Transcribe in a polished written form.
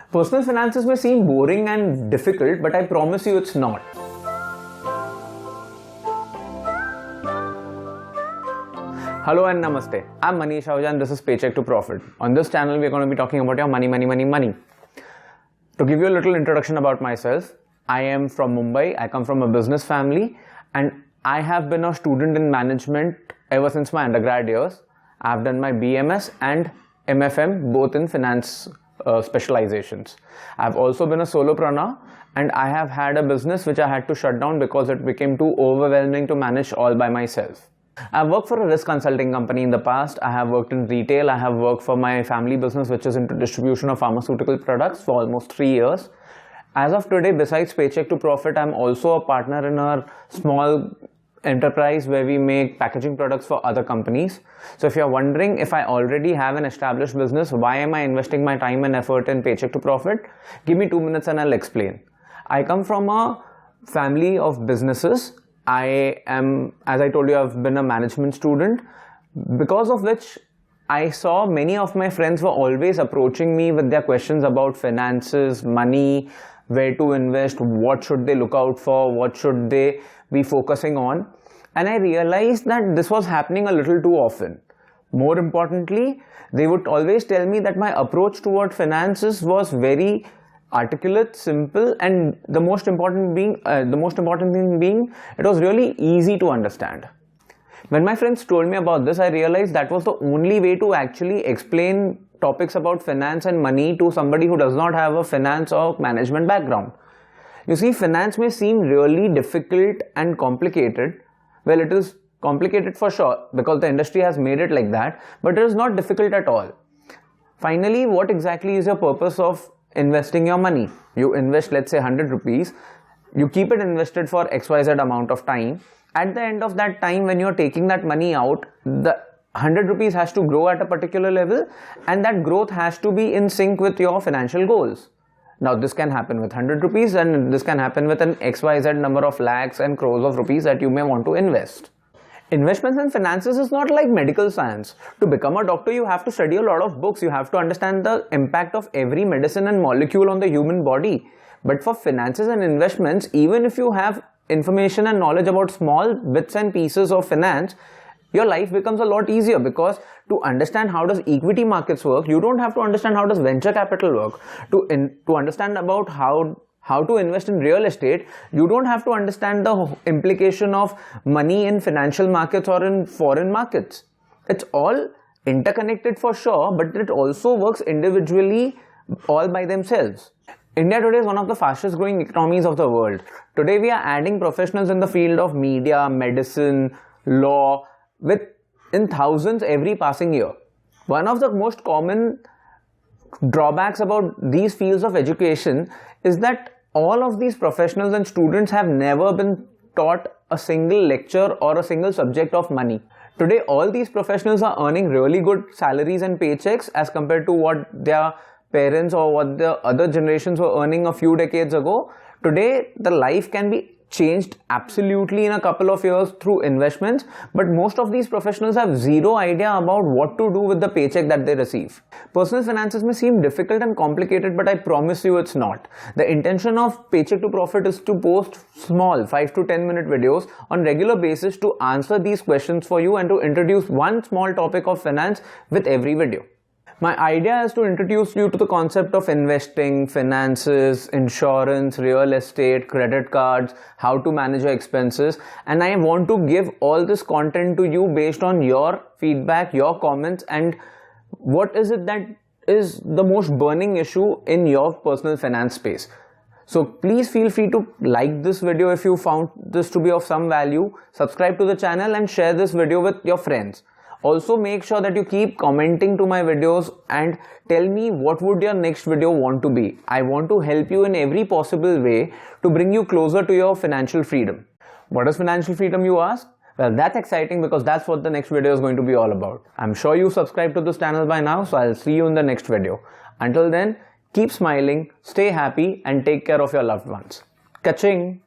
Personal finances may seem boring and difficult, but I promise you it's not. Hello and namaste. I'm Manish, Ahuja, and this is Paycheck to Profit. On this channel, we're going to be talking about your money. To give you a little introduction about myself, I am from Mumbai. I come from a business family, and I have been a student in management ever since my undergrad years. I've done my BMS and MFM both in finance specializations. I've also been a solopreneur, and I have had a business which I had to shut down because it became too overwhelming to manage all by myself. I've worked for a risk consulting company in the past. I have worked in retail. I have worked for my family business, which is into distribution of pharmaceutical products, for almost 3 years. As of today, besides Paycheck to Profit, I'm also a partner in a small enterprise where we make packaging products for other companies. So if you're wondering if I already have an established business, why am I investing my time and effort in Paycheck to Profit? Give me 2 minutes and I'll explain. I come from a family of businesses. I am, as I told you, I've been a management student, because of which I saw many of my friends were always approaching me with their questions about finances, money, where to invest, what should they look out for, what should they be focusing on. And I realized that this was happening a little too often. More importantly, they would always tell me that my approach toward finances was very articulate, simple, and the most important thing being it was really easy to understand. When my friends told me about this, I realized that was the only way to actually explain topics about finance and money to somebody who does not have a finance or management background. You see, finance may seem really difficult and complicated. Well, it is complicated for sure because the industry has made it like that, but it is not difficult at all. Finally, what exactly is your purpose of investing your money? You invest, let's say, 100 rupees. You keep it invested for XYZ amount of time. At the end of that time, when you're taking that money out, the 100 rupees has to grow at a particular level, and that growth has to be in sync with your financial goals. Now, this can happen with 100 rupees, and this can happen with an XYZ number of lakhs and crores of rupees that you may want to invest. Investments and finances is not like medical science. To become a doctor, you have to study a lot of books. You have to understand the impact of every medicine and molecule on the human body. But for finances and investments, even if you have information and knowledge about small bits and pieces of finance, your life becomes a lot easier, because to understand how does equity markets work, you don't have to understand how does venture capital work. To understand about how to invest in real estate, you don't have to understand the implication of money in financial markets or in foreign markets. It's all interconnected for sure, but it also works individually all by themselves. India today is one of the fastest growing economies of the world. Today we are adding professionals in the field of media, medicine, law, in thousands every passing year. One of the most common drawbacks about these fields of education is that all of these professionals and students have never been taught a single lecture or a single subject of money. Today, all these professionals are earning really good salaries and paychecks as compared to what their parents or what the other generations were earning a few decades ago. Today, the life can be changed absolutely in a couple of years through investments, but most of these professionals have zero idea about what to do with the paycheck that they receive. Personal finances may seem difficult and complicated, but I promise you it's not. The intention of Paycheck to Profit is to post small 5 to 10 minute videos on regular basis to answer these questions for you and to introduce one small topic of finance with every video. My idea is to introduce you to the concept of investing, finances, insurance, real estate, credit cards, how to manage your expenses, and I want to give all this content to you based on your feedback, your comments, and what is it that is the most burning issue in your personal finance space. So please feel free to like this video if you found this to be of some value, subscribe to the channel and share this video with your friends. Also, make sure that you keep commenting to my videos and tell me what would your next video want to be. I want to help you in every possible way to bring you closer to your financial freedom. What is financial freedom, you ask? Well, that's exciting because that's what the next video is going to be all about. I'm sure you subscribed to this channel by now, so I'll see you in the next video. Until then, keep smiling, stay happy and take care of your loved ones. Ka-ching!